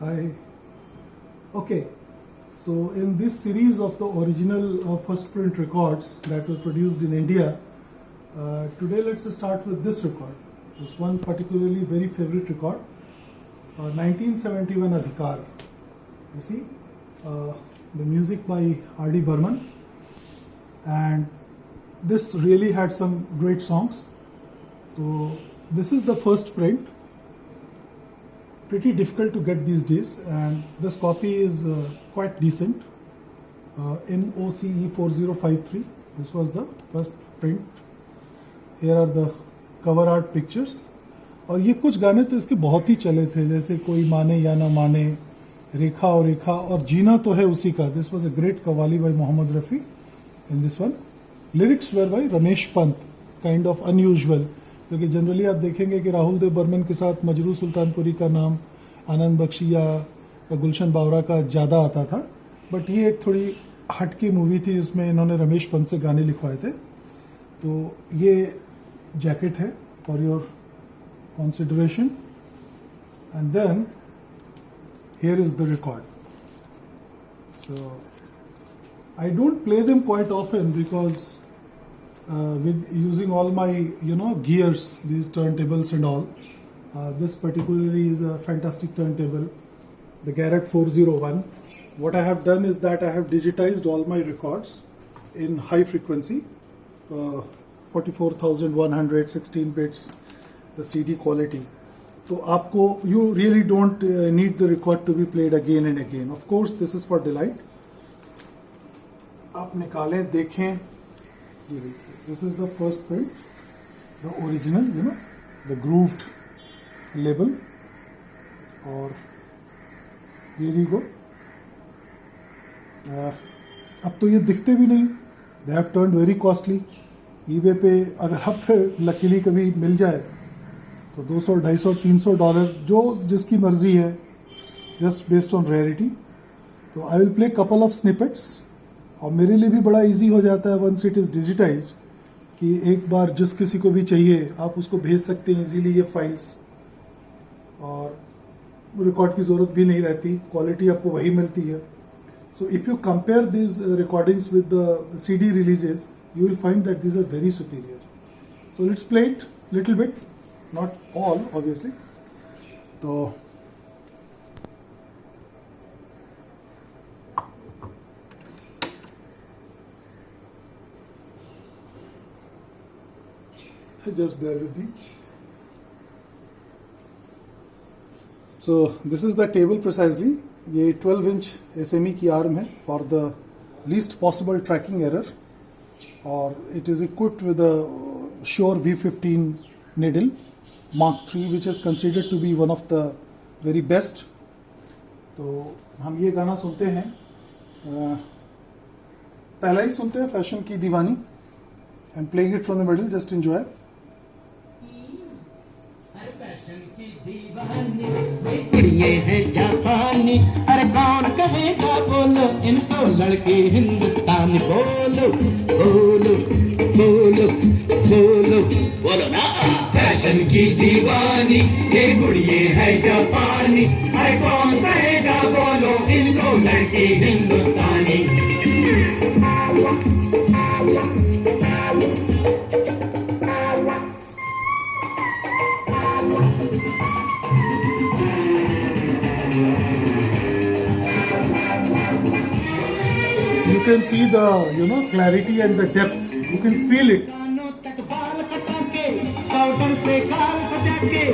Hi. Okay, so in this series of the original first print records that were produced in India, today let's start with this record. This one particularly very favorite record, 1971 Adhikar. You see, the music by R.D. Burman, and this really had some great songs. So this is the first print. Pretty difficult to get these days, and this copy is quite decent. NOCE 4053. This was the first print. Here are the cover art pictures. और ये कुछ गाने तो इसके बहुत ही चले थे, जैसे कोई माने या ना माने, रेखा और रेखा, और जीना तो है उसी का. This was a great qawwali by Mohammed Rafi in this one. Lyrics were by Ramesh Pant, kind of unusual, क्योंकि जनरली आप देखेंगे कि राहुल देव बर्मन के साथ मजरू सुल्तानपुरी का नाम, आनंद बख्शी या गुलशन बावरा का ज़्यादा आता था. बट ये एक थोड़ी हटकी मूवी थी, इसमें इन्होंने रमेश पंत से गाने लिखवाए थे. तो ये जैकेट है for your consideration, and then here is the record. So I don't play them quite often because with using all my gears, these turntables and all, this particularly is a fantastic turntable, the Garrett 401. What I have done is that I have digitized all my records in high frequency, 44,100 16 bits, the CD quality. So आपको you really don't need the record to be played again and again. Of course, this is for delight. आप निकालें, देखें. ये देखिए, this is the first print, the original, the grooved label. और here you go. अब तो ये दिखते भी नहीं. They have turned very costly. eBay पे अगर आप लकीली कभी मिल जाए तो $200, $250, $300, जो जिसकी मर्जी है, जस्ट बेस्ड ऑन रेयरिटी. तो I will play couple of snippets, और मेरे लिए भी बड़ा इजी हो जाता है वंस इट इज़ डिजिटाइज्ड, कि एक बार जिस किसी को भी चाहिए आप उसको भेज सकते हैं इजीली ये फाइल्स, और रिकॉर्ड की ज़रूरत भी नहीं रहती, क्वालिटी आपको वही मिलती है. So if you compare this recordings with the CD releases, you will find that these are very superior. So let's play it little bit, not all obviously. So just bear with me. So this is the table precisely. ये 12-inch SME की arm है for the least possible tracking error, और it is equipped with a Shure V15 needle Mark III, which is considered to be one of the very best. तो हम ये गाना सुनते हैं, पहला ही सुनते हैं, फैशन की दीवानी. I am playing it from the middle, just enjoy. कुड़िए हैं जापानी, अरे कौन कहेगा बोलो इनको, लड़के हिंदुस्तानी. बोलो बोलो बोलो बोलो बोलो ना. फैशन की दीवानी ये कुड़िए हैं जापानी, अरे कौन कहेगा बोलो इनको, लड़के हिंदुस्तानी. You can see the clarity and the depth. You can feel it. कानों तक बाल कटा के, पाउडर से गाल बजा के,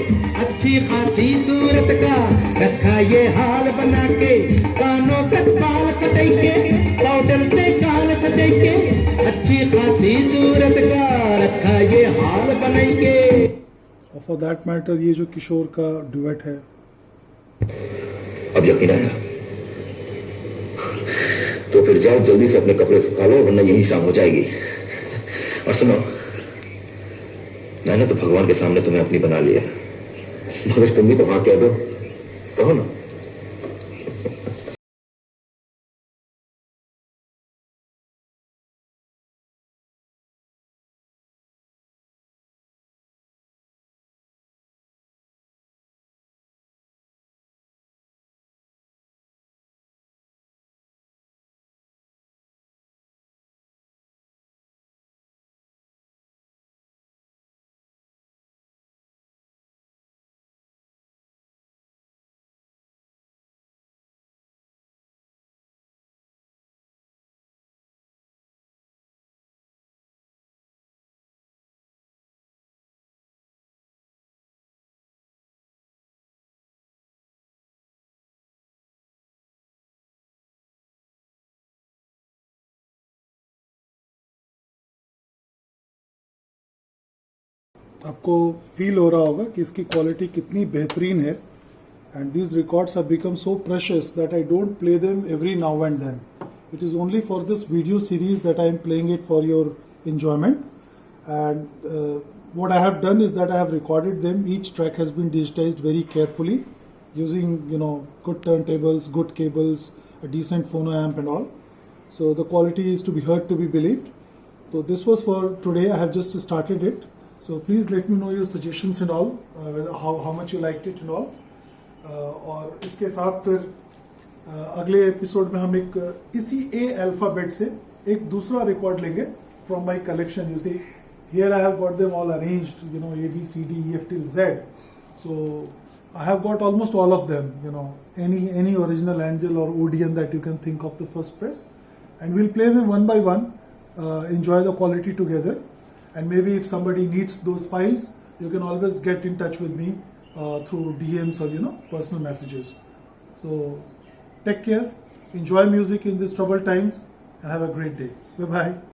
अच्छी खासी सूरत का रखा ये हाल बना के. कानों तक बाल कटाई के, पाउडर से गाल सजाई के, अच्छी खासी सूरत का रखा ये हाल बनाई के. और फॉर दैट मैटर ये जो किशोर का डुएट है, अब यकीन आया. तो फिर जाओ जल्दी से अपने कपड़े सुखा लो, वरना यही शाम हो जाएगी. और सुनो, मैंने तो भगवान के सामने तुम्हें अपनी बना लिया, मगर तुम भी तो हाँ कह दो, कहो ना. आपको फील हो रहा होगा कि इसकी क्वालिटी कितनी बेहतरीन है. And these records have become so precious that I don't play them every now and then. It is only for this video series that I am playing it for your enjoyment. And what I have done is that I have recorded them. Each track has been digitized very carefully using, good turntables, good cables, a decent phono amp and all. So the quality is to be heard, to be believed. So this was for today. I have just started it. So please let me know your suggestions and all, how much you liked it and all. और इसके साथ फिर अगले episode में हम एक इसी ए alphabet से एक दूसरा रिकॉर्ड लेंगे from my collection. You see here I have got them all arranged, A B C D E F till Z. So I have got almost all of them, any original Angel or Odeon that you can think of the first press, and we'll play them one by one, enjoy the quality together, and maybe if somebody needs those files, you can always get in touch with me through DMs or personal messages. So take care, enjoy music in these troubled times, and have a great day. Bye bye.